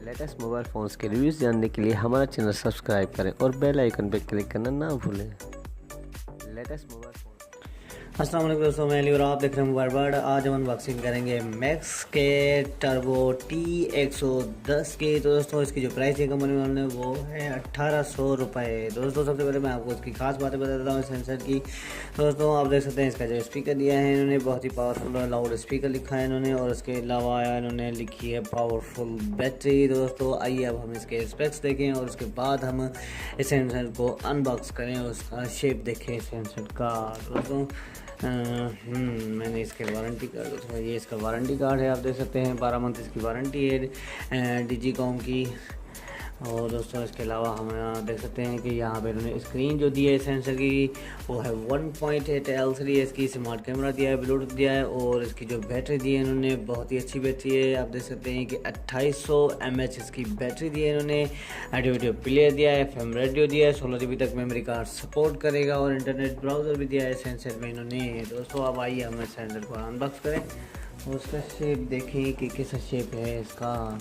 Latest mobile phones के reviews जानने के लिए हमारा चैनल सब्सक्राइब करें और बेल आइकन पर क्लिक करना ना भूलें। Latest mobile phone. अस्सलाम वालेकुम दोस्तों, मैं अली और आप देख रहे हैं मोबाइल वर्ल्ड। आज हम अनबॉक्सिंग करेंगे मैक्स के टर्बो T110 की। तो दोस्तों इसकी जो प्राइस है कंपनी वालों ने वो है 1800 रुपये। दोस्तों सबसे पहले मैं आपको इसकी खास बातें बता देता हूँ सेंसर की। दोस्तों आप देख सकते हैं इसका जो स्पीकर दिया है इन्होंने बहुत ही पावरफुल लाउड स्पीकर लिखा है इन्होंने, और इसके अलावा इन्होंने लिखी है पावरफुल बैटरी। दोस्तों आइए अब हम इसके स्पेक्स देखें और उसके बाद हम इस सेंसर को अनबॉक्स करें, उसका शेप देखें सेंसर का। दोस्तों मैंने इसके वारंटी कार्ड, तो ये इसका वारंटी कार्ड है, आप देख सकते हैं 12 मंथ इसकी वारंटी है डिजीकॉम की। और दोस्तों इसके अलावा हम यहाँ देख सकते हैं कि यहाँ पे इन्होंने स्क्रीन जो दी है सेंसर की वो है 1.8 L3 है। इसकी स्मार्ट कैमरा दिया है, ब्लूटूथ दिया है, और इसकी जो बैटरी दी है इन्होंने बहुत ही अच्छी बैटरी है। आप देख सकते हैं कि 2800 mAh इसकी बैटरी दी है इन्होंने। ऑडियो वीडियो प्लेयर दिया है, FM रेडियो दिया है, 16 GB तक मेमोरी कार्ड सपोर्ट करेगा, और इंटरनेट ब्राउज़र भी दिया है सेंसर में इन्होंने। दोस्तों अब आइए हम सेंसर को अनबॉक्स करें और उसका शेप देखें कि कैसा शेप है इसका।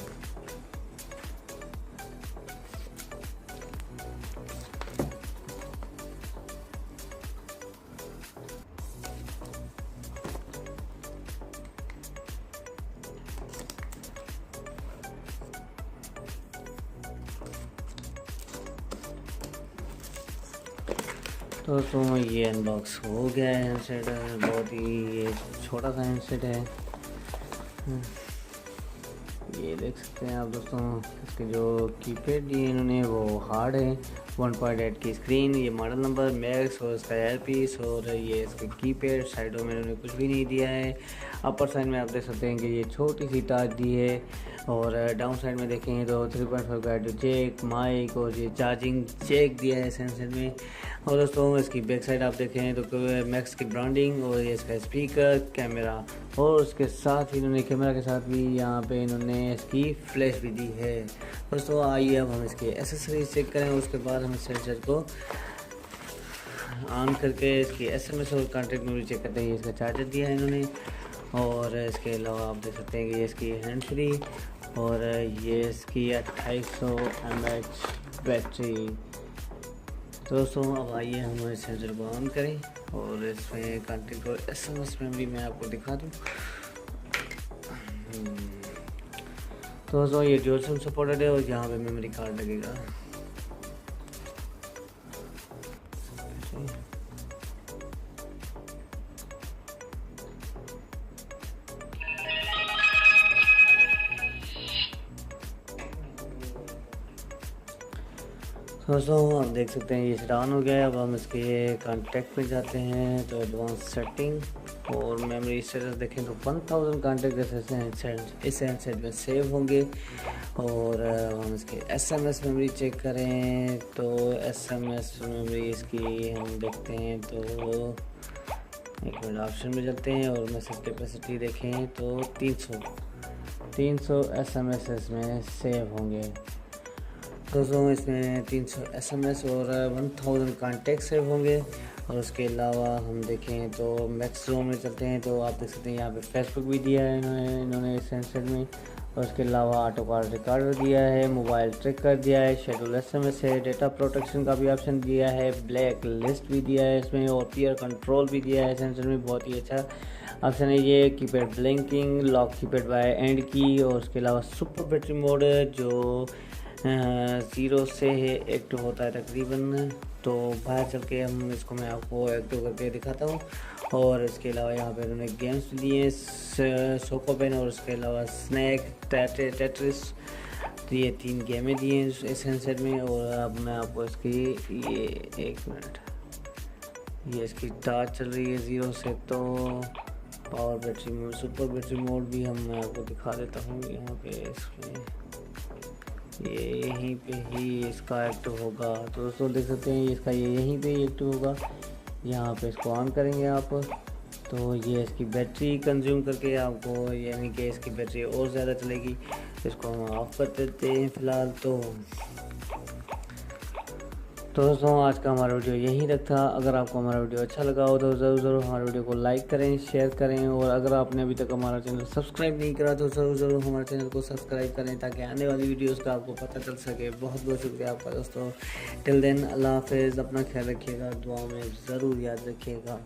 दोस्तों ये अनबॉक्स हो गया है हैंडसेट। बहुत ही ये छोटा सा हैंडसेट है, ये देख सकते हैं आप दोस्तों। इसके जो कीपैड दिए इन्होंने वो हार्ड है, 1.8 की स्क्रीन, ये मॉडल नंबर मैक्स और इसका एयरपीस, और ये इसके कीपैड साइडों में इन्होंने कुछ भी नहीं दिया है। अपर साइड में आप देख सकते हैं कि ये छोटी सी टच दी है, और डाउन साइड में देखेंगे तो 3.5 का ऑडियो जैक, माइक और ये चार्जिंग जैक दिया है सेंसर में। और दोस्तों इसकी बैक साइड आप देखें तो मैक्स की ब्रांडिंग, और ये इसका स्पीकर, कैमरा, और उसके साथ ही इन्होंने कैमरा के साथ भी यहाँ पे इन्होंने इसकी फ्लैश भी दी है। दोस्तों आइए अब हम इसके एसेसरीज चेक करें, उसके बाद हम सेंसर को ऑन करके इसकी SMS और कॉन्टैक्ट मेमोरी चेक करते हैं। इसका चार्जर दिया है इन्होंने, और इसके अलावा आप देख सकते हैं कि ये इसकी हैंड फ्री, और ये इसकी 2800 mAh बैटरी। दोस्तों अब आइए हम इस सेंसर को ऑन करें और इसमें कॉन्टैक्ट और SMS मेमोरी मैं आपको दिखा दूँ। दोस्तों ये ड्यूल सिम सपोर्टेड है, और यहाँ पे मेमोरी कार्ड लगेगा। दोस्तों आप देख सकते हैं ये सेट ऑन हो गया है। अब हम इसके कॉन्टैक्ट में जाते हैं तो एडवांस सेटिंग, और मेमोरी स्टेटस देखें तो 1000 कॉन्टैक्ट इस हैंडसेट में सेव होंगे। और हम इसके SMS मेमोरी चेक करें तो SMS मेमोरी इसकी हम देखते हैं तो एक मिनट ऑप्शन में जाते हैं, और मैसेज कैपेसिटी देखें तो 300 SMS इसमें सेव होंगे। दोस्तों इसमें 300 SMS और 1000 कॉन्टैक्ट सेव होंगे। और उसके अलावा हम देखें तो मैक्स जोन में चलते हैं तो आप देख सकते हैं यहाँ पे फेसबुक भी दिया है इन्होंने इस सेंसर में, और उसके अलावा ऑटो कॉल रिकॉर्डर दिया है, मोबाइल ट्रैकर दिया है, शेड्यूल SMS है, डेटा प्रोटेक्शन का भी ऑप्शन दिया है, ब्लैक लिस्ट भी दिया है इसमें, और पीयर कंट्रोल भी दिया है सेंसर में। बहुत ही अच्छा ऑप्शन है ये। Keypad blinking, lock keypad by end key, और उसके अलावा सुपर बैटरी मोड जो 0 से एक्टिव होता है तकरीबन। तो बाहर चल के हम इसको मैं आपको एक्टिव करके दिखाता हूँ। और इसके अलावा यहाँ पे उन्होंने गेम्स दिए हैं, सोको पेन, और उसके अलावा स्नैक, टेट्रिस, तो ये 3 गेमें दिए हैं इस सेंसर में। और अब मैं आपको इसकी ये एक मिनट, ये इसकी टच चल रही है 0 से, तो power battery mode, super battery mode भी मैं आपको दिखा देता हूँ। यहाँ पे इसमें ये यहीं पे ही इसका एक्टिव होगा। तो दोस्तों देख सकते हैं इसका ये यहीं पे ही एक्टिव होगा। यहाँ पे इसको ऑन करेंगे आप तो ये इसकी बैटरी कंज्यूम करके आपको, यानी कि इसकी बैटरी और ज़्यादा चलेगी। इसको हम ऑफ कर देते हैं फ़िलहाल। तो तो दोस्तों आज का हमारा वीडियो यहीं तक था। अगर आपको हमारा वीडियो अच्छा लगा हो तो ज़रूर हमारे वीडियो को लाइक करें, शेयर करें, और अगर आपने अभी तक हमारा चैनल सब्सक्राइब नहीं करा तो ज़रूर हमारे चैनल को सब्सक्राइब करें ताकि आने वाली वीडियोस का आपको पता चल सके। बहुत बहुत शुक्रिया आपका दोस्तों। टिल देन अल्लाह हाफिज़, अपना ख्याल रखिएगा, दुआ में ज़रूर याद रखिएगा।